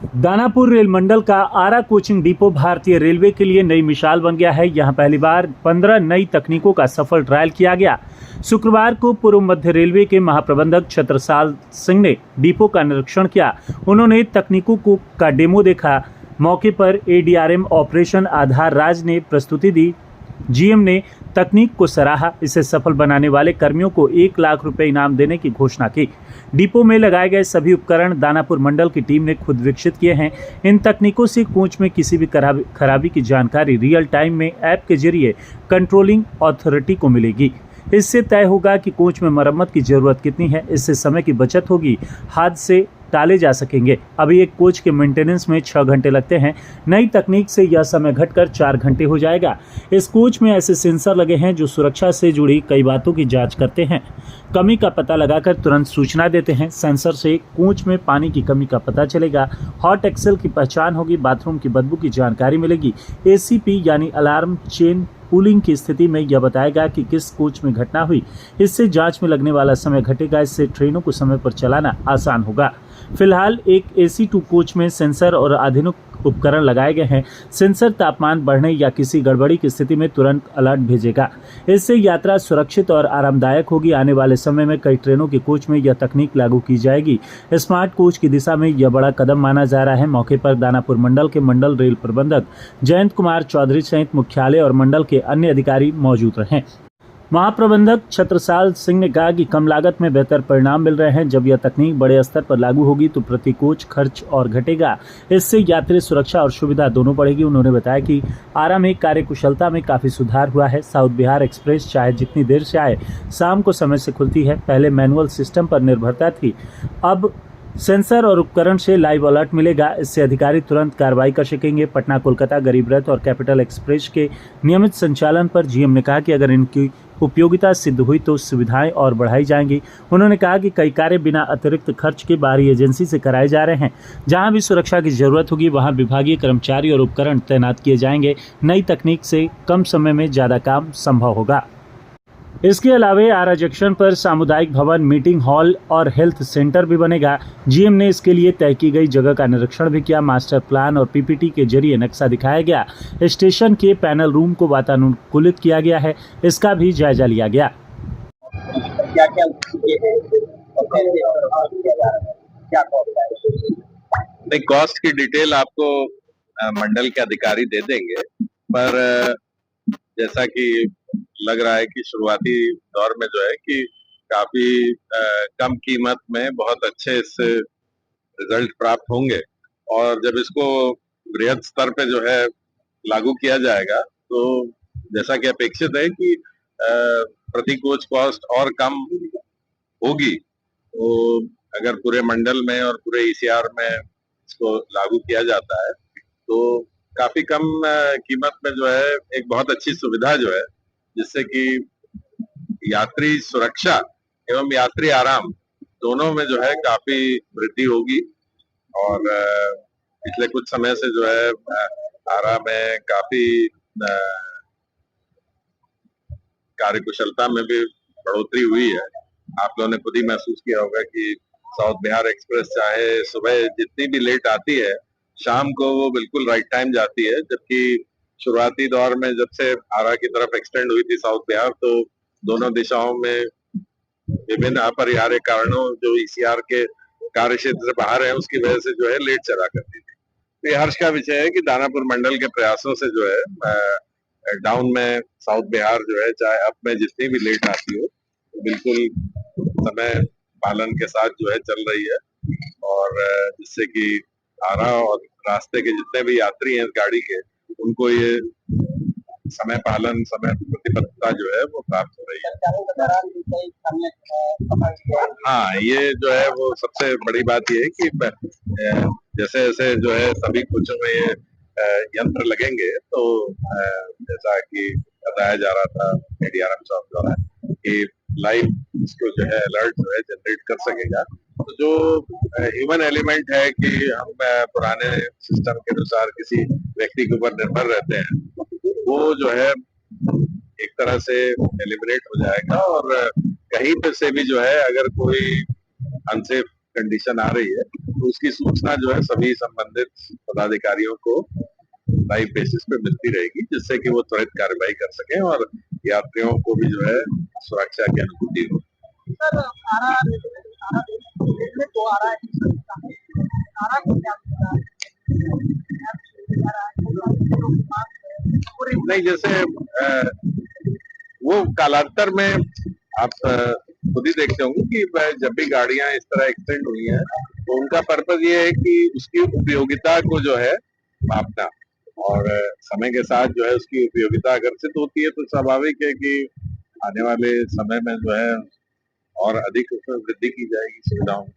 Danapur rail मंडल का आरा coaching depot भारतीय railway के लिए नई मिसाल बन गया है। यहां पहली बार 15 नई तकनीकों का सफल ट्रायल किया गया। शुक्रवार को पूर्व मध्य रेलवे के महाप्रबंधक छत्रसाल सिंह ने डिपो का निरीक्षण किया। उन्होंने तकनीकों का डेमो देखा। मौके पर एडीआरएम ऑपरेशन आधार राज ने प्रस्तुति दी। जीएम ने तकनीक को सराहा। इसे सफल बनाने वाले कर्मियों को 1 लाख रुपए इनाम देने की घोषणा की। डिपो में लगाए गए सभी उपकरण दानापुर मंडल की टीम ने खुद विकसित किए हैं। इन तकनीकों से कोच में किसी भी खराबी की जानकारी रियल टाइम में ऐप के जरिए कंट्रोलिंग अथॉरिटी को मिलेगी। इससे तय होगा कि कोच में मरम्मत की जरूरत कितनी है। इससे समय की बचत होगी, हादसे टाले जा सकेंगे। अभी एक कोच के मेंटेनेंस में 6 घंटे लगते हैं। नई तकनीक से यह समय घटकर 4 घंटे हो जाएगा। इस कोच में ऐसे सेंसर लगे हैं जो सुरक्षा से जुड़ी कई बातों की जांच करते हैं, कमी का पता लगाकर तुरंत सूचना देते हैं। सेंसर से कोच में पानी की कमी का पता चलेगा, हॉट एक्सेल की पहचान होगी, बाथरूम की बदबू की जानकारी मिलेगी। एसीपी यानी अलार्म चेन पूलिंग की स्थिति में यह बताएगा कि किस कोच में घटना हुई। इससे जांच में लगने वाला समय घटेगा। इससे ट्रेनों को समय पर चलाना आसान होगा। फिलहाल एक AC2 कोच में सेंसर और आधुनिक उपकरण लगाए गए हैं। सेंसर तापमान बढ़ने या किसी गड़बड़ी की स्थिति में तुरंत अलर्ट भेजेगा। इससे यात्रा सुरक्षित और आरामदायक होगी। आने वाले समय में कई ट्रेनों के कोच में यह तकनीक लागू की जाएगी। स्मार्ट कोच की दिशा में यह बड़ा कदम माना जा रहा है। मौके पर दानापुर मंडल के मंडल रेल प्रबंधक जयंत कुमार चौधरी सहित मुख्यालय और मंडल के अन्य अधिकारी मौजूद रहे। महाप्रबंधक छत्रसाल सिंह ने कहा कि कम लागत में बेहतर परिणाम मिल रहे हैं। जब यह तकनीक बड़े स्तर पर लागू होगी तो प्रति कोच खर्च और घटेगा। इससे यात्री सुरक्षा और सुविधा दोनों बढ़ेगी। उन्होंने बताया कि आरा में कार्यकुशलता में काफी सुधार हुआ है। साउथ बिहार एक्सप्रेस चाहे जितनी देर से आए, शाम को समय से खुलती है। पहले मैनुअल सिस्टम पर निर्भरता थी, अब सेंसर और उपकरण से लाइव अलर्ट मिलेगा। इससे अधिकारी तुरंत कार्रवाई कर सकेंगे। पटना कोलकाता गरीब रथ और कैपिटल एक्सप्रेस के नियमित संचालन पर जीएम ने कहा कि अगर इनकी उपयोगिता सिद्ध हुई तो सुविधाएं और बढ़ाई जाएंगी। उन्होंने कहा कि कई कार्य बिना अतिरिक्त खर्च के बाहरी एजेंसी से कराए जा रहे हैं। जहां भी सुरक्षा की जरूरत होगी वहां विभागीय कर्मचारी और उपकरण तैनात किए जाएंगे। नई तकनीक से कम समय में ज्यादा काम संभव होगा। इसके अलावा आरा जंक्शन पर सामुदायिक भवन, मीटिंग हॉल और हेल्थ सेंटर भी बनेगा। जीएम ने इसके लिए तय की गई जगह का निरीक्षण भी किया। मास्टर प्लान और पीपीटी के जरिए नक्शा दिखाया गया। स्टेशन के पैनल रूम को वातानुकूलित किया गया है, इसका भी जायजा लिया गया। क्या क्या नहीं, कॉस्ट की डिटेल आपको मंडल के अधिकारी दे देंगे, पर जैसा कि लग रहा है कि शुरुआती दौर में जो है कि काफी कम कीमत में बहुत अच्छे इससे रिजल्ट प्राप्त होंगे। और जब इसको बृहद स्तर पे जो है लागू किया जाएगा तो जैसा कि अपेक्षित है कि प्रति कोच कॉस्ट और कम होगी। तो अगर पूरे मंडल में और पूरे ईसीआर में इसको लागू किया जाता है तो काफी कम कीमत में जो है एक बहुत अच्छी सुविधा जो है, जिससे कि यात्री सुरक्षा एवं यात्री आराम दोनों में जो है काफी वृद्धि होगी। और पिछले कुछ समय से जो है आरा में काफी कार्यकुशलता में भी बढ़ोतरी हुई है। आप लोगों ने खुद ही महसूस किया होगा कि साउथ बिहार एक्सप्रेस चाहे सुबह जितनी भी लेट आती है, शाम को वो बिल्कुल राइट टाइम जाती है। जबकि शुरुआती दौर में जब से आरा की तरफ एक्सटेंड हुई थी साउथ बिहार, तो दोनों दिशाओं में विभिन्न अपरिहार्य कारणों जो ईसीआर के कार्य क्षेत्र से बाहर है उसकी वजह से जो है लेट चला करती थी। तो ये हर्ष का विषय है कि दानापुर मंडल के प्रयासों से जो है डाउन में साउथ बिहार जो है चाहे अप में जितनी भी लेट आती हो तो बिल्कुल समय पालन के साथ जो है चल रही है। और जिससे कि आरा और रास्ते के जितने भी यात्री हैं गाड़ी के, उनको ये समय पालन, समय प्रतिबद्धता जो है वो प्राप्त हो रही है। हाँ, ये जो है वो सबसे बड़ी बात ये है कि जैसे जैसे जो है सभी कोचों में ये यंत्र लगेंगे तो जैसा कि बताया जा रहा था एडीआरएम साहब द्वारा कि लाइव इसको जो है अलर्ट जो है जनरेट कर सकेगा। तो जो ह्यूमन एलिमेंट है कि हम पुराने सिस्टम के अनुसार किसी व्यक्ति के ऊपर निर्भर रहते हैं, वो जो है एक तरह से एलिमिनेट हो जाएगा। और कहीं पे से भी जो है अगर कोई अनसेफ कंडीशन आ रही है उसकी सूचना जो है सभी संबंधित पदाधिकारियों को लाइव बेसिस पे मिलती रहेगी, जिससे कि वो त्वरित कार्रवाई कर सकें और यात्रियों को भी जो है सुरक्षा की अनुभूति हो। सर रेलवे को आ रहा है आरा को क्या नहीं, जैसे वो कालांतर में आप खुद ही देखते होंगे कि जब भी गाड़ियां इस तरह एक्सटेंड हुई हैं तो उनका पर्पज ये है कि उसकी उपयोगिता को जो है मापना, और समय के साथ जो है उसकी उपयोगिता आकर्षित होती है तो स्वाभाविक है कि आने वाले समय में जो है और अधिक उसमें वृद्धि की जाएगी सुविधाओं में।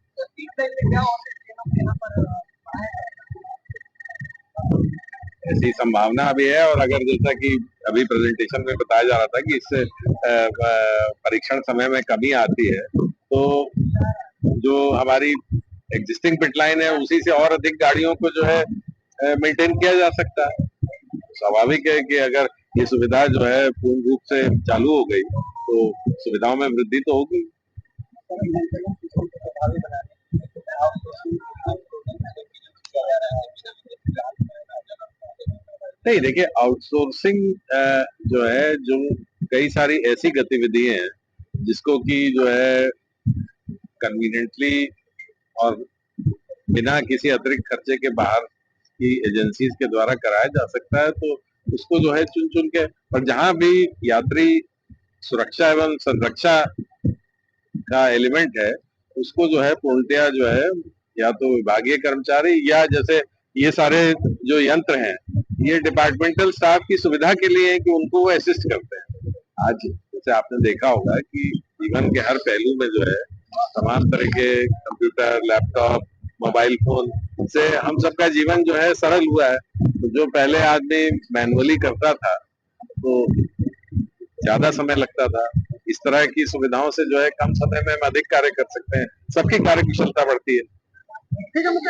ऐसी संभावना अभी है, और अगर जैसा कि अभी प्रेजेंटेशन में बताया जा रहा था कि इससे परीक्षण समय में कमी आती है तो जो हमारी एग्जिस्टिंग पिट लाइन है उसी से और अधिक गाड़ियों को जो है मेंटेन किया जा सकता है। स्वाभाविक है कि अगर ये सुविधा जो है पूर्ण रूप से चालू हो गई तो सुविधाओं में वृद्धि तो होगी। नहीं, देखिए आउटसोर्सिंग जो है, जो कई सारी ऐसी गतिविधियां हैं जिसको कि जो है कन्वीनियंटली और बिना किसी अतिरिक्त खर्चे के बाहर की एजेंसीज के द्वारा कराया जा सकता है, तो उसको जो है चुन चुन के, और जहां भी यात्री सुरक्षा एवं संरक्षा का एलिमेंट है उसको जो है पूर्णतया जो है या तो विभागीय कर्मचारी या जैसे ये सारे जो यंत्र हैं ये डिपार्टमेंटल स्टाफ की सुविधा के लिए है कि उनको वो असिस्ट करते हैं। आज जैसे आपने देखा होगा कि जीवन के हर पहलू में जो है तमाम तरह के कंप्यूटर, लैपटॉप, मोबाइल फोन से हम सबका जीवन जो है सरल हुआ है। तो जो पहले आदमी मैनुअली करता था तो ज्यादा समय लगता था, इस तरह की सुविधाओं से जो है कम समय में हम अधिक कार्य कर सकते हैं, सबकी कार्य कुशलता बढ़ती है। ठीक है मुझे